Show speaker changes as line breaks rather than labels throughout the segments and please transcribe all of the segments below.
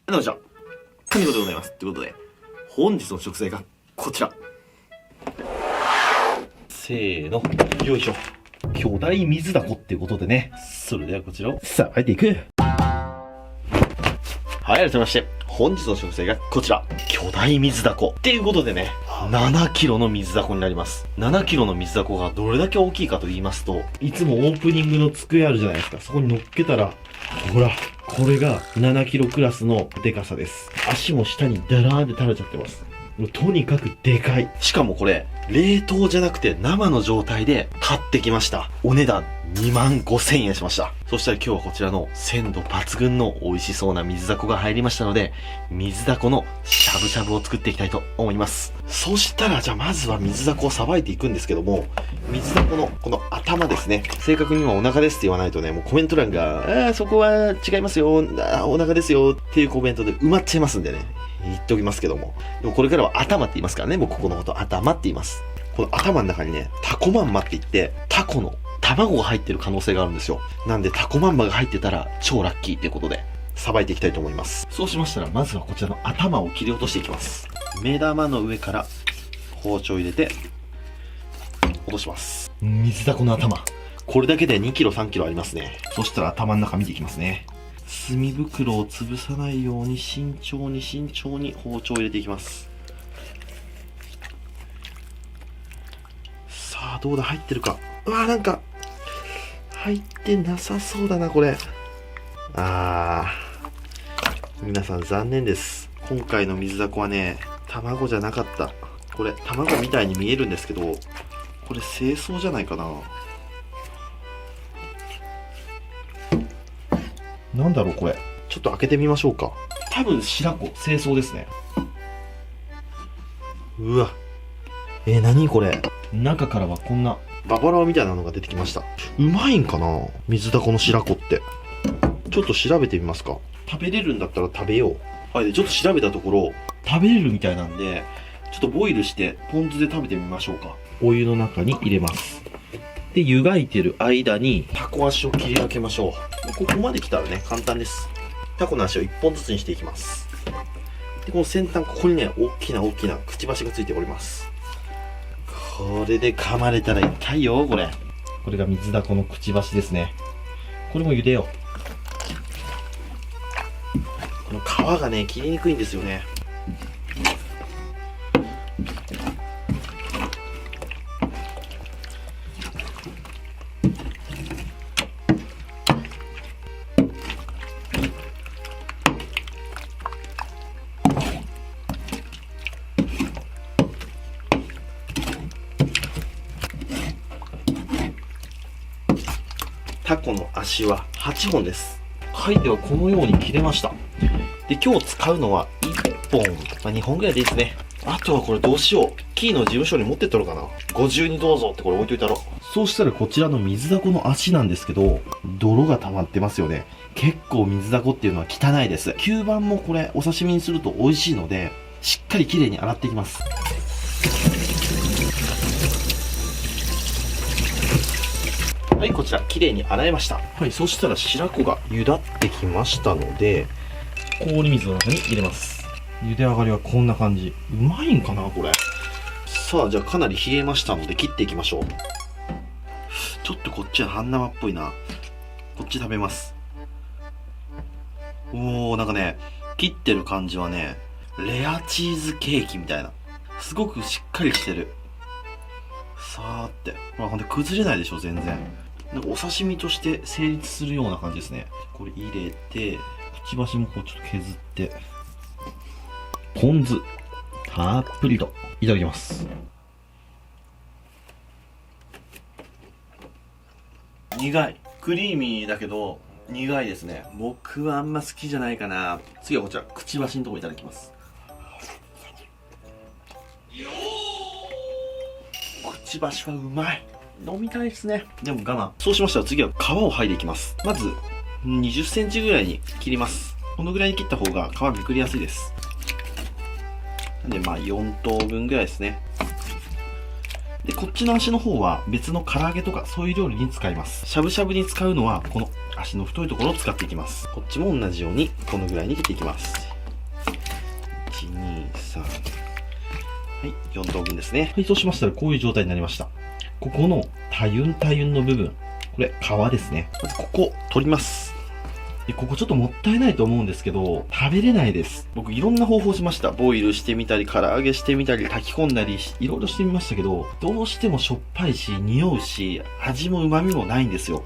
どうもじゃ神子でございます。ということで、本日の食材がこちら。せーの、よいしょ。巨大水だこっていうことでね。それではこちらをさばいていく。はい、改めまして、本日の食材がこちら。巨大水だこ。っていうことでね、7キロの水だこになります。7キロの水だこがどれだけ大きいかと言いますと、いつもオープニングの机あるじゃないですか。そこに乗っけたら、ほら、これが7キロクラスのデカさです。足も下にダラーンって垂れちゃってます。もうとにかくでかい。しかもこれ、冷凍じゃなくて生の状態で買ってきました。お値段25,000円しました。そしたら今日はこちらの鮮度抜群の美味しそうな水だこが入りましたので、水だこのしゃぶしゃぶを作っていきたいと思います。そしたらじゃあまずは水だこをさばいていくんですけども、水だこのこの頭ですね。正確にはお腹ですって言わないとね、もうコメント欄が、そこは違いますよ、お腹ですよっていうコメントで埋まっちゃいますんでね。言っておきますけども。でもこれからは頭って言いますからね。もうここのこと頭って言います。この頭の中にね、タコマンマって言って、タコの卵が入ってる可能性があるんですよ。なんでタコマンマが入ってたら超ラッキーっていうことで、さばいていきたいと思います。そうしましたら、まずはこちらの頭を切り落としていきます。目玉の上から包丁入れて、落とします。水だこの頭。これだけで2キロ3キロありますね。そしたら頭の中見ていきますね。墨袋を潰さないように慎重に慎重に包丁を入れていきます。さあ、どうだ、入ってるか。うわー、なんか、入ってなさそうだな、これ。皆さん残念です。今回の水だこはね、卵じゃなかった。これ、卵みたいに見えるんですけど、これ清掃じゃないかな。なんだろうこれ。ちょっと開けてみましょうか。多分白子、清掃ですね。うわ。何これ。中からはこんなババラみたいなのが出てきました。うまいんかな、水だこの白子って。ちょっと調べてみますか。食べれるんだったら食べよう。はい、でちょっと調べたところ、食べれるみたいなんで、ちょっとボイルしてポン酢で食べてみましょうか。お湯の中に入れます。で、湯がいてる間にタコ足を切り分けましょう。ここまで来たらね、簡単です。タコの足を1本ずつにしていきます。で、この先端、ここにね、大きなくちばしがついております。これで噛まれたら痛いよ、これ。これが水だこのくちばしですね。これも茹でよう。この皮がね、切りにくいんですよね。タコの足は8本です。はい、ではこのように切れました。で、今日使うのは1本、2本ぐらいでいいですね。あとはこれどうしよう。キーの事務所に持ってったのかな。ご自由にどうぞってこれ置いといたろ。そうしたらこちらの水だこの足なんですけど、泥が溜まってますよね。結構水だこっていうのは汚いです。吸盤もこれお刺身にすると美味しいので、しっかりきれいに洗っていきます。はい、こちら、綺麗に洗いました。はい、そしたら白子が茹だってきましたので、氷水の中に入れます。茹で上がりはこんな感じ。うまいんかな、これ。さあ、じゃあかなり冷えましたので切っていきましょう。ちょっとこっちは半生っぽいな。こっち食べます。なんかね、切ってる感じはね、レアチーズケーキみたいな。すごくしっかりしてる。さーって。ほら、ほんで崩れないでしょ、全然。なんかお刺身として成立するような感じですね。これ入れて、くちばしもこうちょっと削って、ポン酢、たっぷりといただきます。苦い。クリーミーだけど、苦いですね。僕はあんま好きじゃないかな。次はこちら、くちばしのところいただきます。くちばしはうまい。飲みたいですね。でも我慢。そうしましたら次は皮を剥いでいきます。まず、20センチぐらいに切ります。このぐらいに切った方が皮めくりやすいです。なんで4等分ぐらいですね。で、こっちの足の方は別の唐揚げとかそういう料理に使います。しゃぶしゃぶに使うのはこの足の太いところを使っていきます。こっちも同じようにこのぐらいに切っていきます。はい、4等分ですね。はい、そうしましたらこういう状態になりました。ここの多ユンの部分、これ皮ですね。まずここ取ります。で、ここちょっともったいないと思うんですけど、食べれないです。僕いろんな方法しました。ボイルしてみたり、唐揚げしてみたり、炊き込んだり、いろいろしてみましたけど、どうしてもしょっぱいし、匂うし、味も旨味もないんですよ。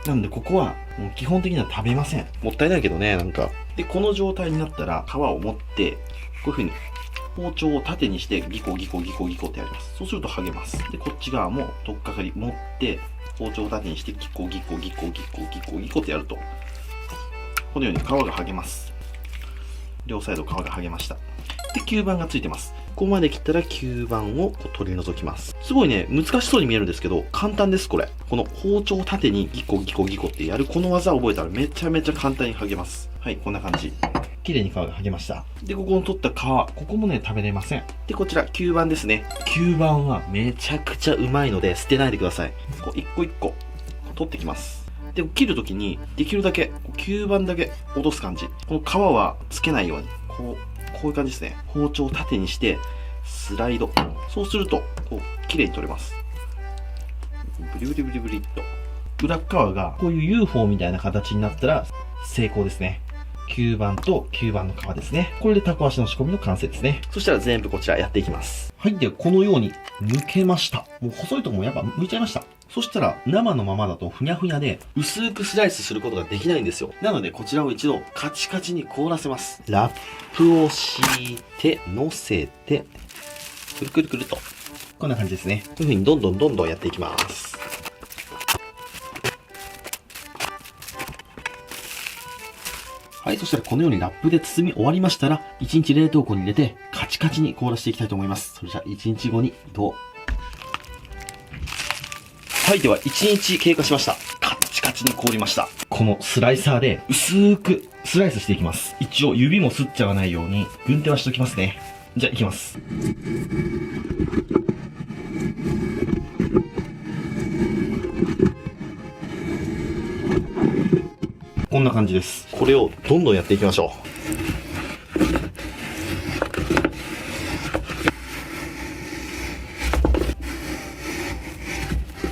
なんでここは、もう基本的には食べません。もったいないけどね、なんか。で、この状態になったら、皮を持って、こういう風に、包丁を縦にしてギコギコギコギコってやります。そうすると剥げます。で、こっち側も取っかかり持って、包丁を縦にしてギコギコギコギコギコギコってやると、このように皮が剥げます。両サイド皮が剥げました。で、吸盤がついてます。ここまで切ったら吸盤をこう取り除きます。すごいね、難しそうに見えるんですけど、簡単です、これ。この包丁を縦にギコギコギコってやるこの技を覚えたらめちゃめちゃ簡単に剥げます。はい、こんな感じ。綺麗に皮が剥げました。で、ここの取った皮、ここもね、食べれません。で、こちら、吸盤ですね。吸盤はめちゃくちゃうまいので、捨てないでください。こう、一個一個、取ってきます。で、切るときに、できるだけ、吸盤だけ落とす感じ。この皮はつけないように、こういう感じですね。包丁を縦にして、スライド。そうすると、こう、綺麗に取れます。ブリブリブリブリっと。裏側が、こういう UFO みたいな形になったら、成功ですね。吸盤と吸盤の皮ですね。これでタコ足の仕込みの完成ですね。そしたら全部こちらやっていきます。はい。では、このように剥けました。もう細いとこもやっぱ剥いちゃいました。そしたら、生のままだとふにゃふにゃで、薄くスライスすることができないんですよ。なので、こちらを一度、カチカチに凍らせます。ラップを敷いて、乗せて、くるくるくると。こんな感じですね。こういう風にどんどんやっていきます。はい、そしたらこのようにラップで包み終わりましたら、1日冷凍庫に入れて、カチカチに凍らせていきたいと思います。それじゃあ、1日後に移動。はい、では1日経過しました。カッチカチに凍りました。このスライサーで薄くスライスしていきます。一応指もすっちゃわないように軍手はしておきますね。じゃあいきます。こんな感じです。これをどんどんやっていきましょ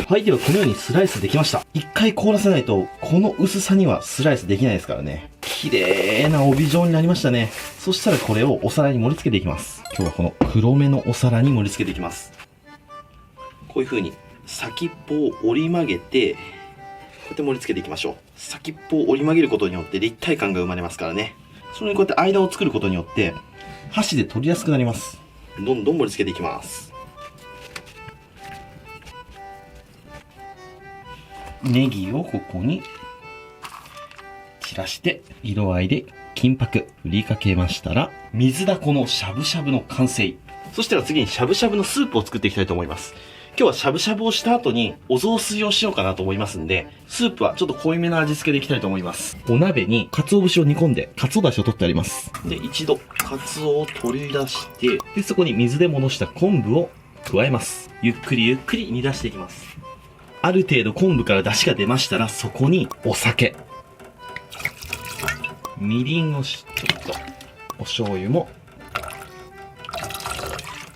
う。はい、ではこのようにスライスできました。一回凍らせないと、この薄さにはスライスできないですからね。綺麗な帯状になりましたね。そしたらこれをお皿に盛り付けていきます。今日はこの黒めのお皿に盛り付けていきます。こういう風に先っぽを折り曲げて、こうやって盛り付けていきましょう。先っぽを折り曲げることによって立体感が生まれますからね。それにこうやって間を作ることによって、箸で取りやすくなります。どんどん盛り付けていきます。ネギをここに散らして、色合いで金箔振りかけましたら、水だこのしゃぶしゃぶの完成。そしたら次にしゃぶしゃぶのスープを作っていきたいと思います。今日はしゃぶしゃぶをした後にお雑炊をしようかなと思いますんで、スープはちょっと濃いめの味付けでいきたいと思います。お鍋に鰹節を煮込んで、鰹出汁を取ってあります。で、一度鰹を取り出して、で、そこに水で戻した昆布を加えます。ゆっくりゆっくり煮出していきます。ある程度昆布から出汁が出ましたら、そこにお酒、みりんをちょっと、お醤油も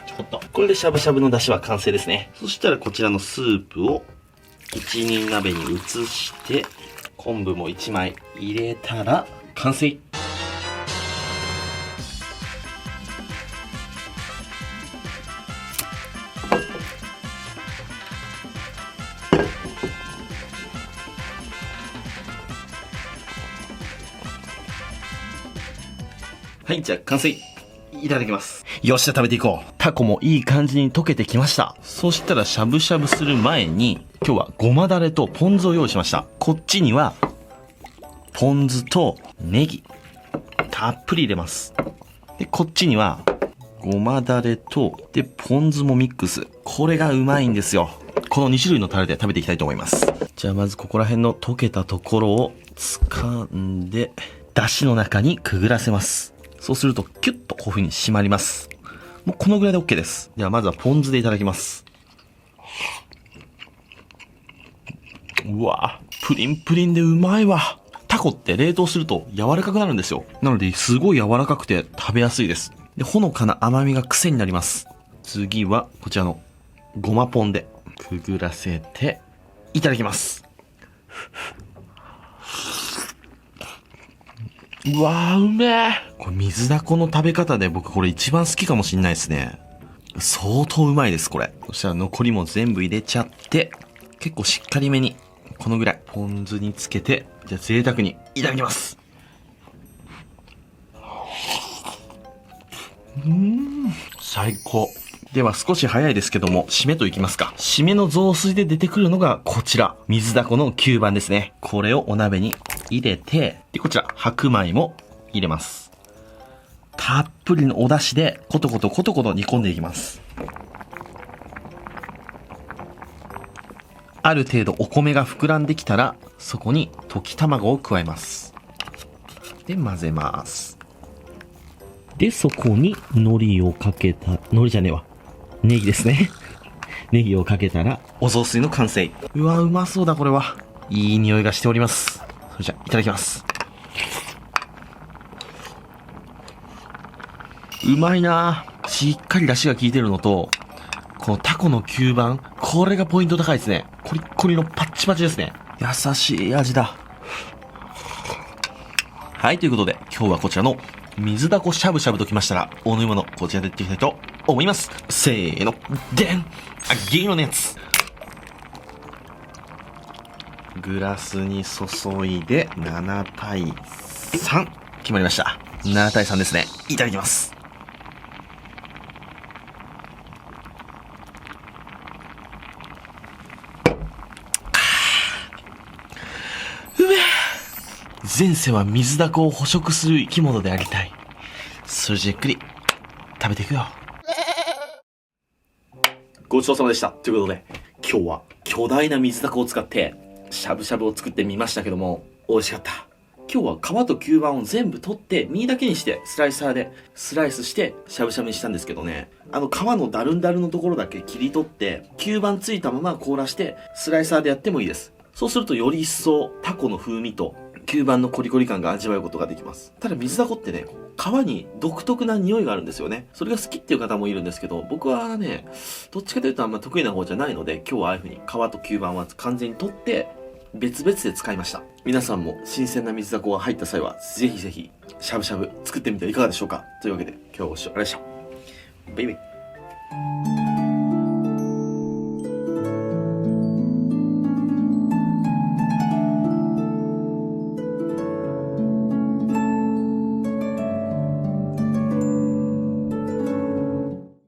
ちょっと、これでしゃぶしゃぶの出汁は完成ですね。そしたらこちらのスープを一人鍋に移して、昆布も1枚入れたら完成。はい、じゃあ完成。いただきます。よっしゃ、食べていこう。タコもいい感じに溶けてきました。そしたらしゃぶしゃぶする前に、今日はごまだれとポン酢を用意しました。こっちには、ポン酢とネギ、たっぷり入れます。で、こっちには、ごまだれと、で、ポン酢もミックス。これがうまいんですよ。この2種類のタレで食べていきたいと思います。じゃあまずここら辺の溶けたところを掴んで、だしの中にくぐらせます。そうするとキュッとこういう風に締まります。もうこのぐらいで OK です。ではまずはポン酢でいただきます。うわぁ、プリンプリンでうまいわ。タコって冷凍すると柔らかくなるんですよ。なのですごい柔らかくて食べやすいです。で、ほのかな甘みが癖になります。次はこちらのごまポンでくぐらせていただきます。うわー、うめえ。これ水だこの食べ方で僕これ一番好きかもしんないですね。相当うまいです、これ。そしたら残りも全部入れちゃって、結構しっかりめに、このぐらい、ポン酢につけて、じゃあ贅沢にいただきます。最高。では少し早いですけども、締めといきますか。締めの雑炊で出てくるのがこちら。水だこの吸盤ですね。これをお鍋に入れて、で、こちら、白米も入れます。たっぷりのお出汁で、コトコトコトコト煮込んでいきます。ある程度お米が膨らんできたら、そこに溶き卵を加えます。で、混ぜます。で、そこに海苔をかけた、海苔じゃねえわ。ネギですね。ネギをかけたら、お雑炊の完成。うわ、うまそうだ、これは。いい匂いがしております。それじゃ、いただきます。うまいなぁ。しっかり出汁が効いてるのと、このタコの吸盤、これがポイント高いですね。コリッコリのパッチパチですね。優しい味だ。はい、ということで、今日はこちらの水だこしゃぶしゃぶときましたら、お飲み物、こちらでいっていきたいと思います。せーの、でん！銀色のやつ。グラスに注いで、7対3。決まりました。7対3ですね。いただきます。前世は水だこを捕食する生き物でありたい。それじゃゆっくり食べていくよ。ごちそうさまでした。ということで、今日は巨大な水だこを使ってしゃぶしゃぶを作ってみましたけども、美味しかった。今日は皮と吸盤を全部取って身だけにしてスライサーでスライスしてしゃぶしゃぶにしたんですけどね、皮のダルンダルのところだけ切り取って吸盤ついたまま凍らしてスライサーでやってもいいです。そうするとより一層タコの風味と吸盤のコリコリ感が味わうことができます。ただ水だこってね、皮に独特な匂いがあるんですよね。それが好きっていう方もいるんですけど、僕はね、どっちかというとあんま得意な方じゃないので、今日はああいう風に皮と吸盤は完全に取って別々で使いました。皆さんも新鮮な水だこが入った際は、ぜひぜひしゃぶしゃぶ作ってみてはいかがでしょうか。というわけで今日はご視聴ありがとうございました。バイバイ。